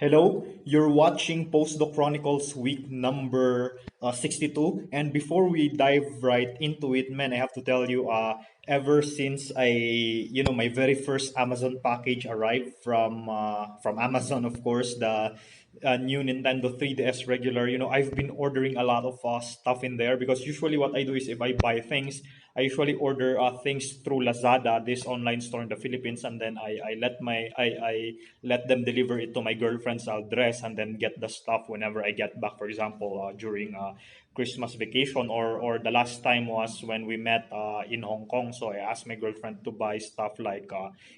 Hello, you're watching Postdoc Chronicles week number 62. And before we dive right into it, man, I have to tell you, ever since my very first Amazon package arrived from Amazon, of course, the new Nintendo 3DS regular, I've been ordering a lot of stuff in there because usually what I do is if I buy things, I usually order things through Lazada, this online store in the Philippines, and then I let them deliver it to my girlfriend's address and then get the stuff whenever I get back. For example, during Christmas vacation or the last time was when we met in Hong Kong. So I asked my girlfriend to buy stuff like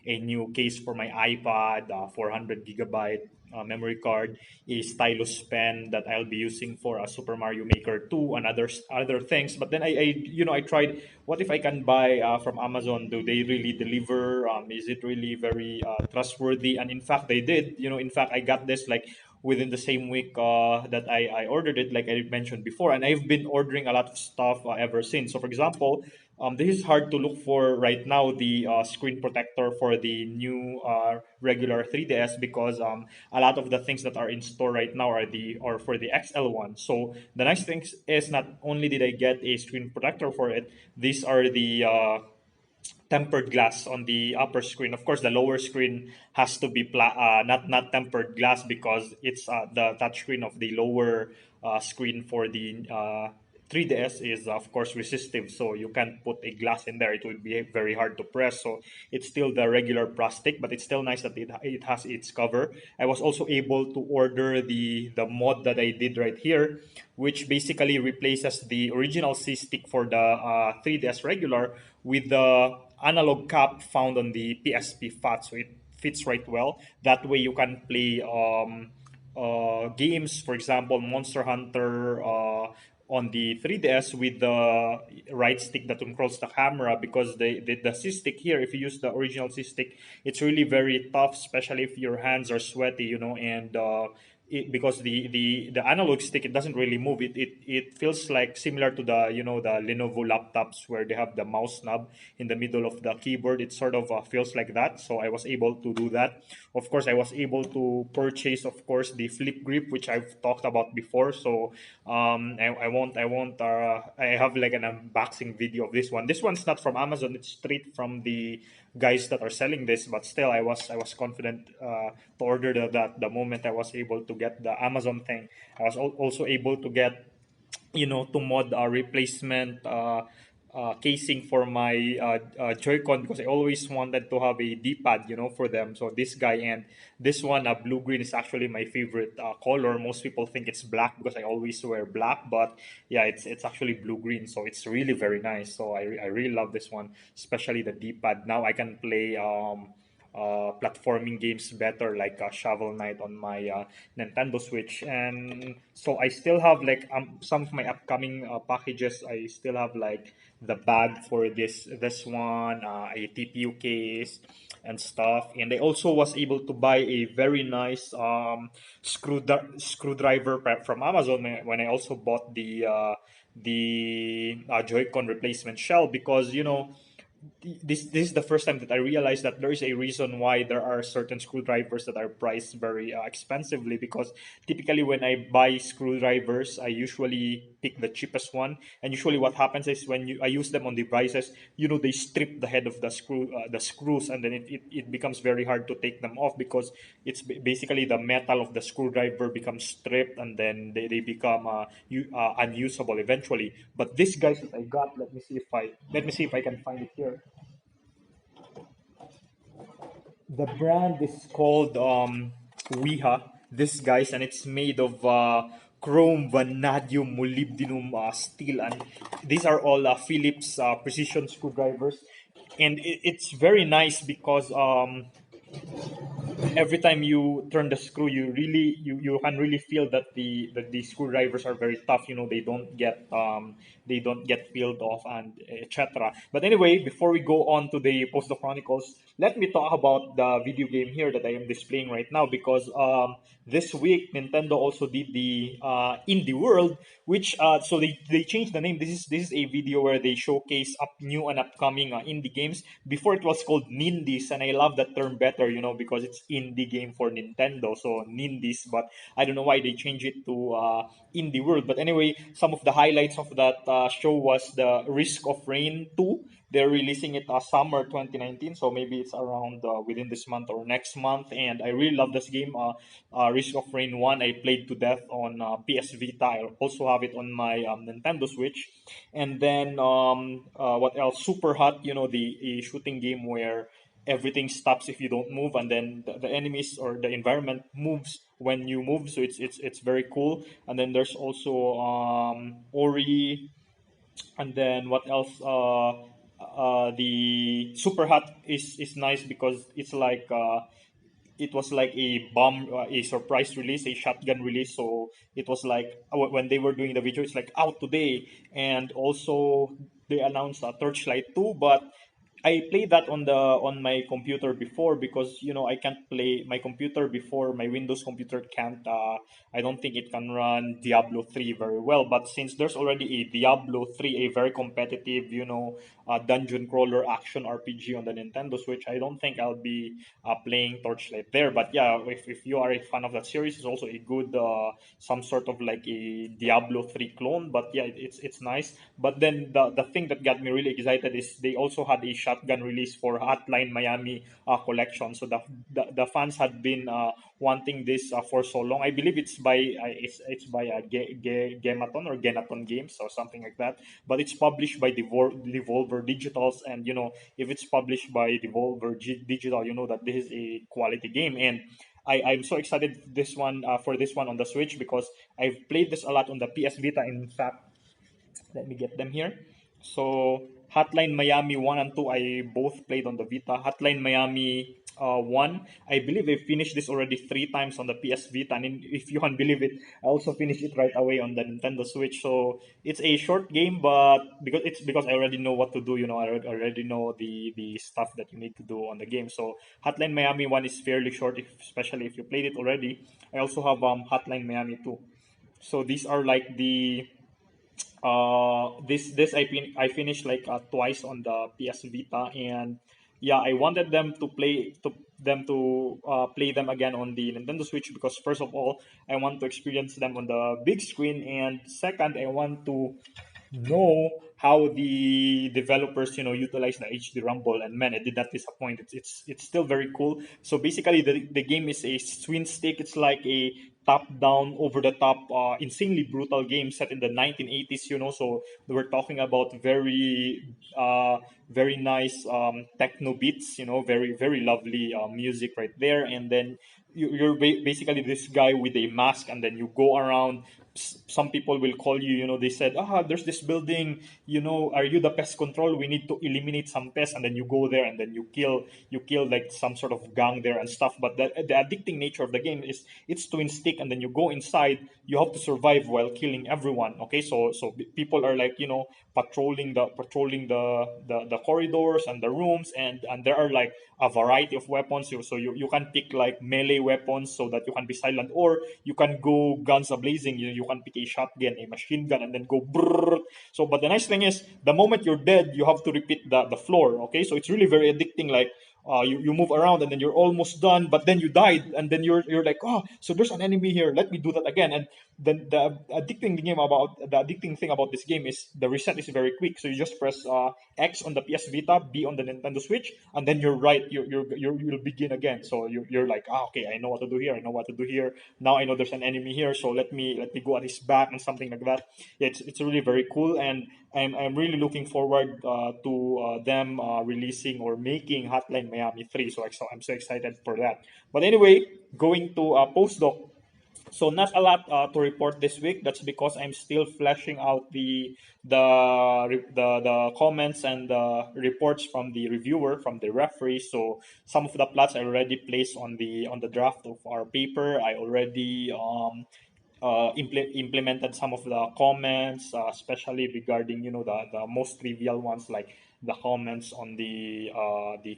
a new case for my iPad, 400 gigabyte memory card, a stylus pen that I'll be using for a Super Mario Maker 2 and other things. But then I tried, what if I can buy from Amazon? Do they really deliver? Is it really very trustworthy? And in fact, they did. In fact, I got this like within the same week that I ordered it, like I mentioned before. And I've been ordering a lot of stuff ever since. So, for example, this is hard to look for right now, the screen protector for the new regular 3DS, because a lot of the things that are in store right now are for the XL one. So the nice thing is not only did I get a screen protector for it, these are the tempered glass on the upper screen. Of course, the lower screen has to be not tempered glass because it's the touchscreen of the lower screen for the 3DS is of course resistive, so you can't put a glass in there. It would be very hard to press. So it's still the regular plastic, but it's still nice that it has its cover. I was also able to order the mod that I did right here, which basically replaces the original C stick for the 3DS regular with the analog cap found on the PSP Fat, so it fits right well. That way, you can play games, for example, Monster Hunter on the 3DS with the right stick that controls the camera, because the C stick here, if you use the original C stick, it's really very tough, especially if your hands are sweaty, and because the analog stick, it doesn't really move. It feels like similar to the the Lenovo laptops where they have the mouse knob in the middle of the keyboard. It sort of feels like that. So I was able to do that. Of course, I was able to purchase, of course, the flip grip, which I've talked about before. So I have like an unboxing video of this one. This one's not from Amazon. It's straight from the guys that are selling this. But still, I was confident to order that the moment I was able to get the Amazon thing. I was also able to get, to mod a replacement casing for my Joy-Con, because I always wanted to have a D-pad, for them. So this guy and this one, blue green, is actually my favorite color. Most people think it's black because I always wear black, but yeah, it's actually blue green. So it's really very nice. So I really love this one, especially the D-pad. Now I can play platforming games better, like Shovel Knight on my Nintendo Switch. And so I still have like some of my upcoming packages. I still have like the bag for this one, a TPU case and stuff. And I also was able to buy a very nice screwdriver from Amazon when I also bought the Joy-Con replacement shell, because this is the first time that I realized that there is a reason why there are certain screwdrivers that are priced very expensively. Because typically when I buy screwdrivers, I usually pick the cheapest one, and usually what happens is when I use them on devices, they strip the head of the screws, and then it becomes very hard to take them off, because it's basically the metal of the screwdriver becomes stripped, and then they become unusable eventually. But this guys that I got, let me see if I can find it here. The brand is called Wiha. This guys, and it's made of chrome, vanadium, molybdenum, steel, and these are all Philips precision screwdrivers. And it's very nice because every time you turn the screw, you can really feel that the screwdrivers are very tough. They don't get peeled off and etc. But anyway, before we go on to the Post Chronicles, let me talk about the video game here that I am displaying right now, because this week Nintendo also did the Indie World, which so they changed the name. This is a video where they showcase up new and upcoming indie games. Before it was called Nindies, and I love that term better, because indie game for Nintendo, so Nindies. But I don't know why they changed it to Indie World. But anyway, some of the highlights of that show was the Risk of Rain 2. They're releasing it summer 2019, so maybe it's around within this month or next month. And I really love this game. Risk of Rain 1, I played to death on PS Vita. I also have it on my Nintendo Switch. And then what else? Super Hot, the shooting game where everything stops if you don't move, and then the enemies or the environment moves when you move. So it's very cool. And then there's also Ori, and then what else? The Super Hot is nice because it was like a bomb, a surprise release, a shotgun release. So it was like when they were doing the video, it's like out today. And also they announced a Torchlight 2, but I played that on my computer before because I can't play my computer before my Windows computer can't. I don't think it can run Diablo 3 very well. But since there's already a Diablo 3, a very competitive dungeon crawler action RPG on the Nintendo Switch, I don't think I'll be playing Torchlight there. But yeah, if you are a fan of that series, it's also a good some sort of like a Diablo 3 clone. But yeah, it's nice. But then the thing that got me really excited is they also had a shotgun release for Hotline Miami collection. So the fans had been wanting this for so long. I believe it's by Gematon or Genaton Games or something like that. But it's published by Devolver Digitals, and if it's published by Devolver Digital, you know that this is a quality game. And I'm so excited for this one on the Switch because I've played this a lot on the PS Vita. In fact, let me get them here. So Hotline Miami 1 and 2, I both played on the Vita. Hotline Miami 1, I believe I finished this already three times on the PS Vita. And if you can believe it, I also finished it right away on the Nintendo Switch. So it's a short game, but because I already know what to do, I already know the stuff that you need to do on the game. So Hotline Miami 1 is fairly short, especially if you played it already. I also have Hotline Miami 2. So these are like the this I finished like twice on the PS Vita. And yeah, I wanted them to play them again on the Nintendo Switch because first of all I want to experience them on the big screen, and second I want to know how the developers utilize the HD rumble. And man, it did not disappoint. It's still very cool. So basically the game is a twin stick. It's like a top down over the top insanely brutal game set in the 1980s. So we're talking about very nice techno beats, very very lovely music right there. And then you're basically this guy with a mask, and then you go around. Some people will call you, they said, there's this building, are you the pest control? We need to eliminate some pests. And then you go there, and then you kill like some sort of gang there and stuff. But the addicting nature of the game is it's twin stick, and then you go inside, you have to survive while killing everyone. Okay, so people are like, patrolling the corridors and the rooms, and there are like a variety of weapons. So you can pick like melee weapons so that you can be silent, or you can go guns a blazing. You can pick a shotgun, a machine gun, and then go brrr. So but the nice thing is the moment you're dead, you have to repeat the floor. Okay, so it's really very addicting. Like you move around, and then you're almost done, but then you died, and then you're like, so there's an enemy here, let me do that again. And then the addicting thing about this game is the reset is very quick. So you just press X on the PS Vita, B on the Nintendo Switch, and then you'll begin again. So you're like, okay, I know what to do here, I know what to do here. Now I know there's an enemy here, so let me go at his back and something like that. Yeah, it's really very cool. And I'm really looking forward to them releasing or making Hotline Miami 3. So I'm so excited for that. But anyway, going to Postdoc. So not a lot to report this week. That's because I'm still fleshing out the comments and the reports from the reviewer, from the referee. So some of the plots I already placed on the draft of our paper. I already implemented some of the comments, especially regarding the most trivial ones, like the comments on the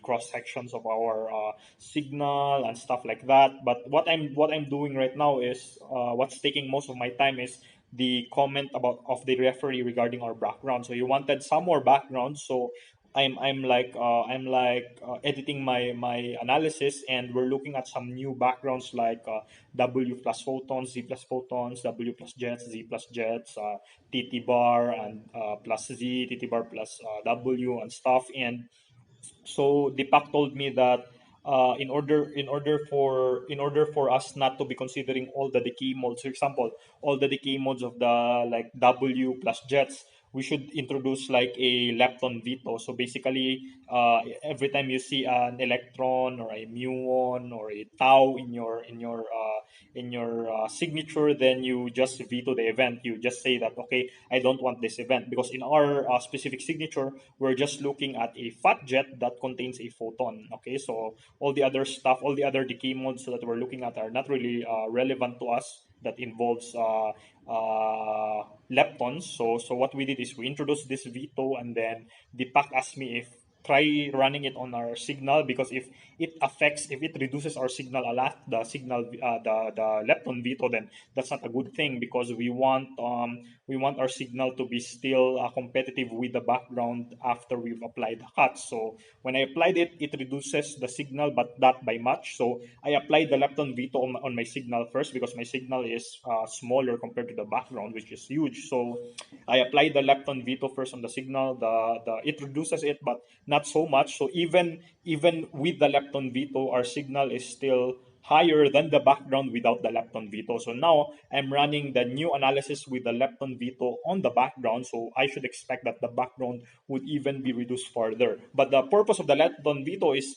cross sections of our signal and stuff like that. But what I'm doing right now is what's taking most of my time is the comment about of the referee regarding our background. So you wanted some more background, so editing my analysis, and we're looking at some new backgrounds like W plus photons, Z plus photons, W plus jets, Z plus jets, TT bar and plus Z, TT bar plus W and stuff. And so Deepak told me that in order for us not to be considering all the decay modes, for example, all the decay modes of the like W plus jets, we should introduce like a lepton veto. So basically, every time you see an electron or a muon or a tau in your signature, then you just veto the event. You just say that, okay, I don't want this event, because in our specific signature, we're just looking at a fat jet that contains a photon. Okay, so all the other stuff, all the other decay modes that we're looking at are not really relevant to us. That involves leptons. So what we did is we introduced this veto, and then Deepak asked me if try running it on our signal, because if it reduces our signal a lot, the signal the lepton veto, then that's not a good thing, because we want our signal to be still competitive with the background after we've applied the cuts. So when I applied it, it reduces the signal, but not by much. So I applied the lepton veto on my signal first, because my signal is smaller compared to the background, which is huge. So I applied the lepton veto first on the signal. The it reduces it, but not so much. So even with the lepton veto, our signal is still higher than the background without the lepton veto. So now I'm running the new analysis with the lepton veto on the background. So I should expect that the background would even be reduced further. But the purpose of the lepton veto is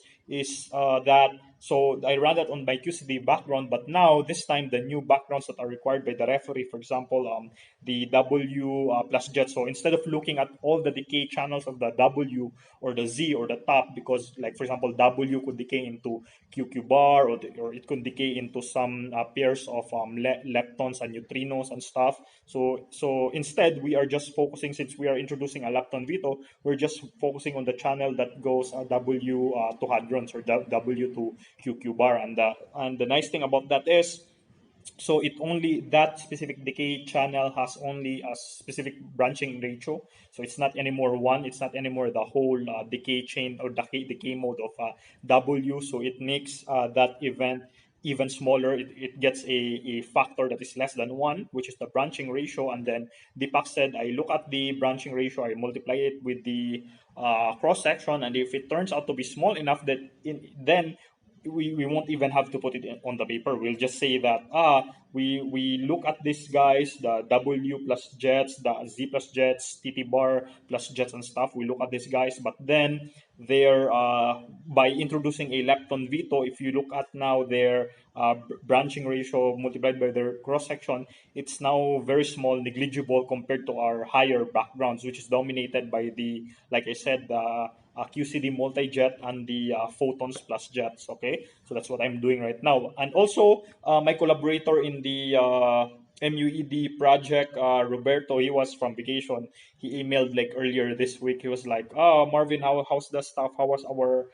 that, so I ran that on my QCD background, but now this time the new backgrounds that are required by the referee, for example, the W plus jet. So instead of looking at all the decay channels of the W or the Z or the top, because like for example W could decay into QQ bar, or it could decay into some pairs of leptons and neutrinos and stuff. So instead we are just focusing, since we are introducing a lepton veto, we're just focusing on the channel that goes W to hadrons, or W to QQ bar. And the nice thing about that is, so it only, that specific decay channel has only a specific branching ratio. So it's not anymore one, it's not anymore the whole decay chain or decay mode of W. So it makes that event even smaller. It gets a factor that is less than one, which is the branching ratio. And then Deepak said, I look at the branching ratio, I multiply it with the cross section, and if it turns out to be small enough, that then we won't even have to put it on the paper. We'll just say that we look at these guys, the W plus jets, the Z plus jets, TT bar plus jets and stuff. We look at these guys, but then they're by introducing a lepton veto, if you look at now their branching ratio multiplied by their cross section, it's now very small, negligible compared to our higher backgrounds, which is dominated by the, like I said, the QCD multi-jet and the photons plus jets. Okay, so that's what I'm doing right now. And also, my collaborator in the MUED project, Roberto, he was from vacation. He emailed like earlier this week. He was like, "Oh, Marvin, how's the stuff? How was our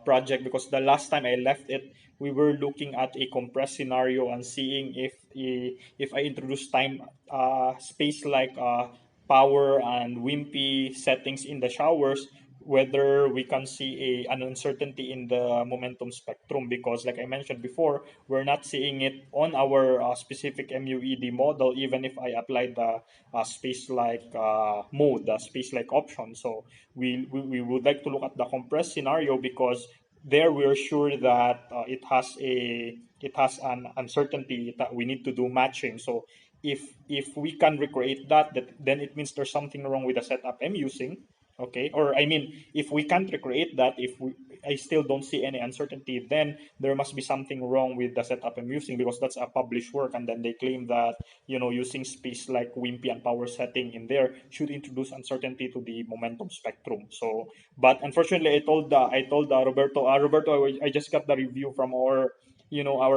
project?" Because the last time I left it, we were looking at a compressed scenario and seeing if I introduce time space like power and wimpy settings in the showers, whether we can see an uncertainty in the momentum spectrum. Because like I mentioned before, we're not seeing it on our specific MUED model, even if I applied the space-like mode, the space-like option. So we would like to look at the compressed scenario, because there we're sure that it has an uncertainty that we need to do matching. So if we can recreate that, then it means there's something wrong with the setup I'm using. Okay, or I mean, if we can't recreate that, I still don't see any uncertainty, then there must be something wrong with the setup I'm using, because that's a published work, and then they claim that using space like wimpy and power setting in there should introduce uncertainty to the momentum spectrum. So but unfortunately, I told Roberto, I just got the review from our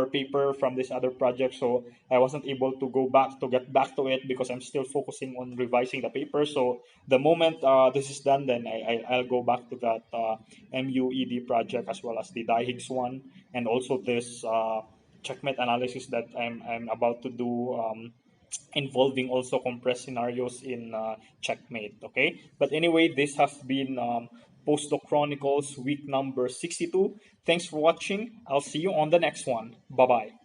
paper from this other project, so I wasn't able to get back to it, because I'm still focusing on revising the paper. So the moment this is done, then I'll go back to that MUED project, as well as the Higgs one, and also this checkmate analysis that I'm about to do involving also compressed scenarios in checkmate. Okay, but anyway, this has been Postdoc Chronicles week number 62. Thanks for watching. I'll see you on the next one. Bye bye.